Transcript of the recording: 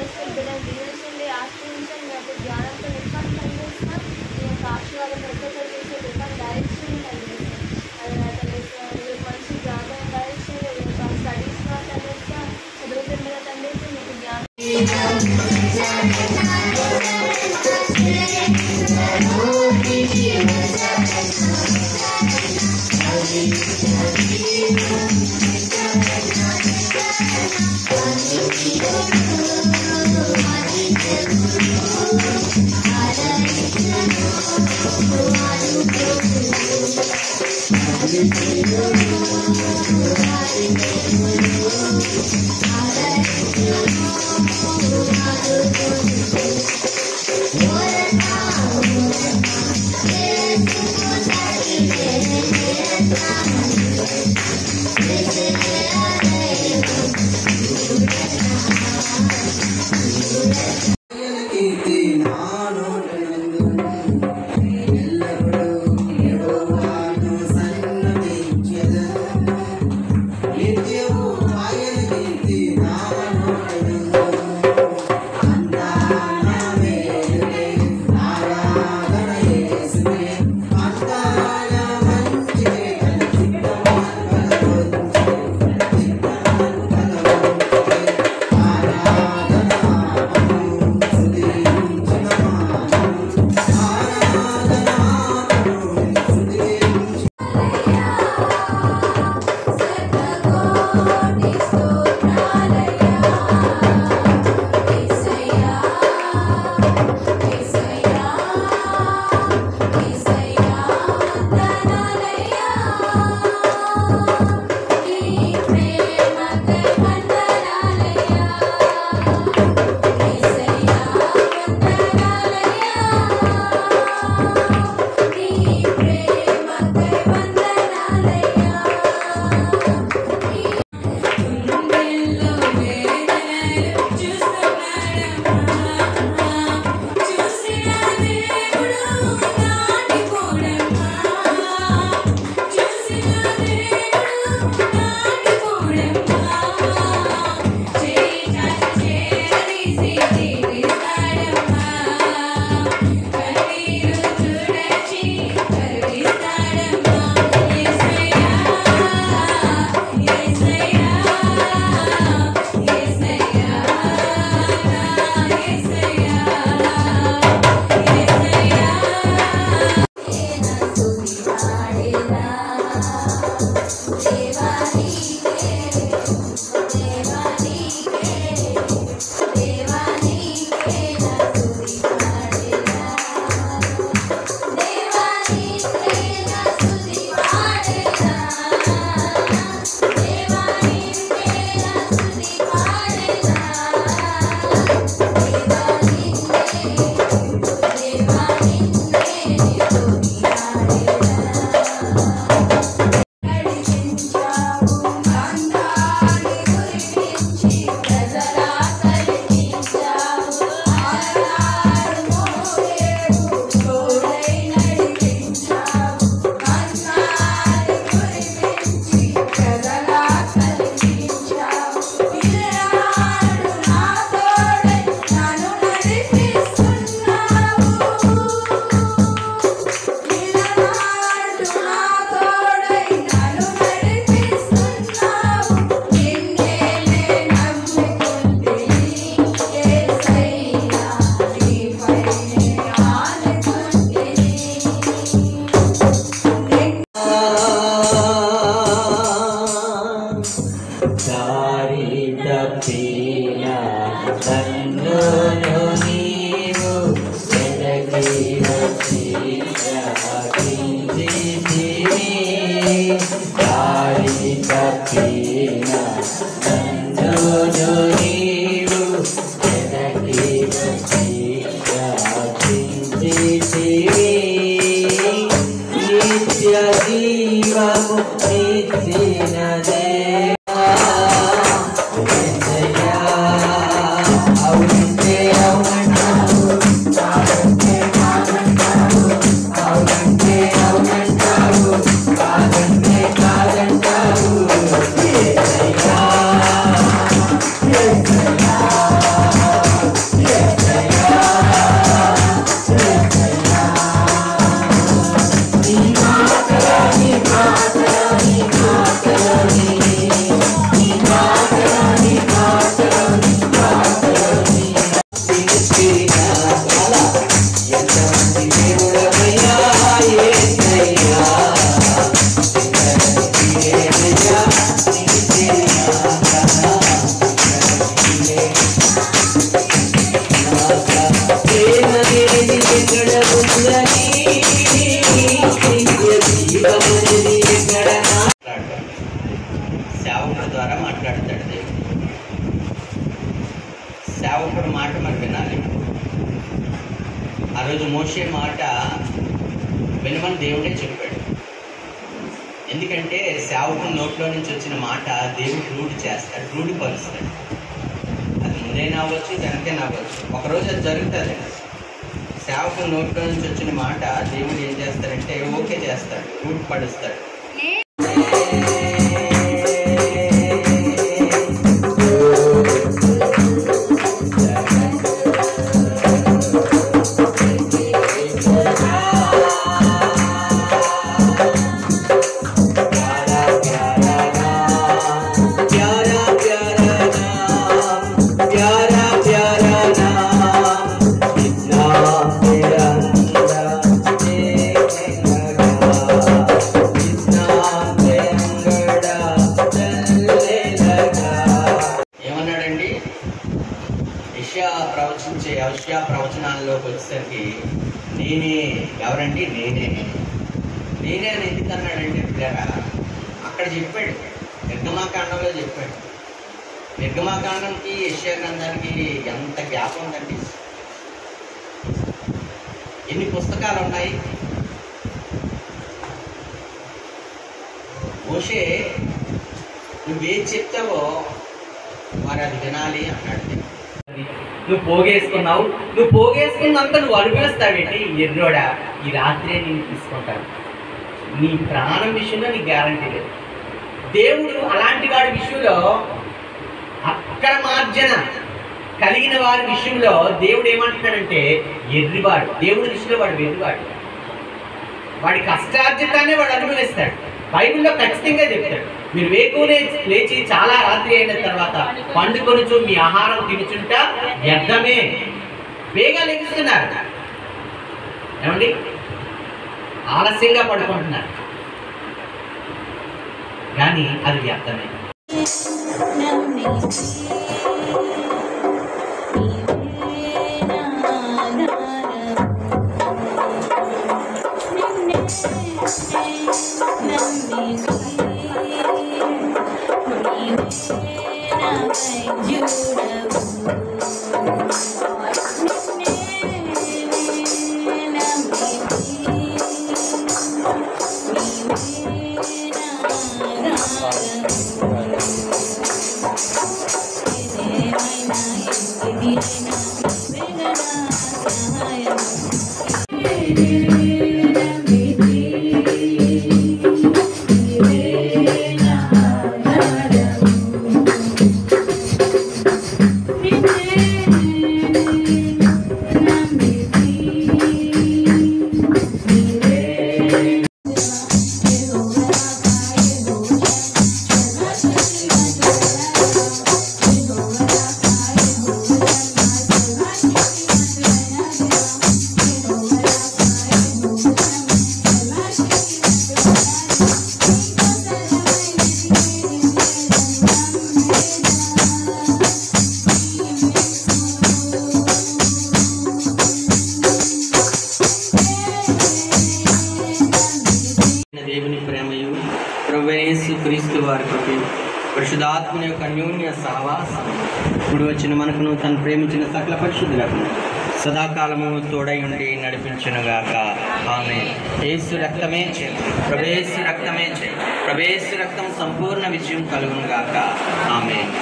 బలపరుస్తూ బిడ్డను దీవించండి, ఆశ్రయించండి. మీ యొక్క జ్ఞానంతో నింపండి తండ్రి. మీ యొక్క ఆశీర్వాదం ఒక్కొక్కరు చేసే కృపను దయచేయండి తండ్రి. అది నా తండ్రి మంచి జ్ఞానం దయచేయండి. మీ యొక్క స్టడీస్ తండ్రి చదువుతుండగా తండ్రి మీకు జ్ఞానం సేవకుడు మాట మరి వినాలి. ఆ రోజు మోషే మాట వినమని దేవుడే చెప్పాడు. ఎందుకంటే సేవకుడు నోట్లో నుంచి వచ్చిన మాట దేవుడు రూఢి చేస్తాడు, రూఢిపరుస్తాడు. అది ముందైనా అవ్వచ్చు, వెనకైనా అవ్వచ్చు. ఒకరోజు అది జరుగుతుంది. సేవకుడు నోట్లో నుంచి వచ్చిన మాట దేవుడు ఏం చేస్తాడంటే ఓకే చేస్తాడు, రూఢి పడుస్తాడు. యెషయా ప్రవచనాల్లోకి వచ్చేసరికి నేనే ఎవరండి, నేనే అని ఎందుకు అన్నాడంటే పిల్లరా అక్కడ చెప్పాడు, నిర్గమాకాండంలో చెప్పాడు. నిర్గమాకాండంకి యెషయా గ్రంథానికి ఎంత గ్యాప్ ఉందండి. ఎన్ని పుస్తకాలు ఉన్నాయి. మోషే నువ్వేం చెప్తావో మరి అది వినాలి అన్నాడు. నువ్వు పోగేసుకున్నంత నువ్వు అనుభవిస్తావేంటి ఎర్రోడా, ఈ రాత్రే నేను తీసుకుంటాను. నీ ప్రాణం విషయంలో నీకు గ్యారంటీ లేదు. దేవుడు అలాంటి వాడి విషయంలో, అక్రమార్జన కలిగిన వారి విషయంలో దేవుడు ఏమంటున్నాడంటే ఎర్రివాడు. దేవుడి విషయంలో వాడు వెర్రివాడు. వాడి కష్టార్జితాన్ని వాడు అనుభవిస్తాడు. బైబిల్లో ఖచ్చితంగా చెప్తాడు, మీరు వేకువనే లేచి చాలా రాత్రి అయిన తర్వాత పండుకొనుచు మీ ఆహారం తినుచుంటా వ్యర్థమే. వేగా లెగుస్తున్నారు ఏమండి, ఆలస్యంగా పడుకుంటున్నారు, కానీ అది వ్యర్థమే. దేవుని ప్రేమయు ప్రభువైన యేసుక్రీస్తు వారి కృపయు పరిశుద్ధాత్మని యొక్క అన్యోన్య సహవాసం ఇప్పుడు వచ్చిన మనకును తను ప్రేమించిన సకల పరిశుద్ధులకు సదాకాలము తోడై ఉండి నడిపించునుగాక. ఆమేన్. యేసు రక్తమే చేయి, ప్రభు రక్తమే చేయి, ప్రభు రక్తం సంపూర్ణ విజయం కలుగునుగాక. ఆమేన్.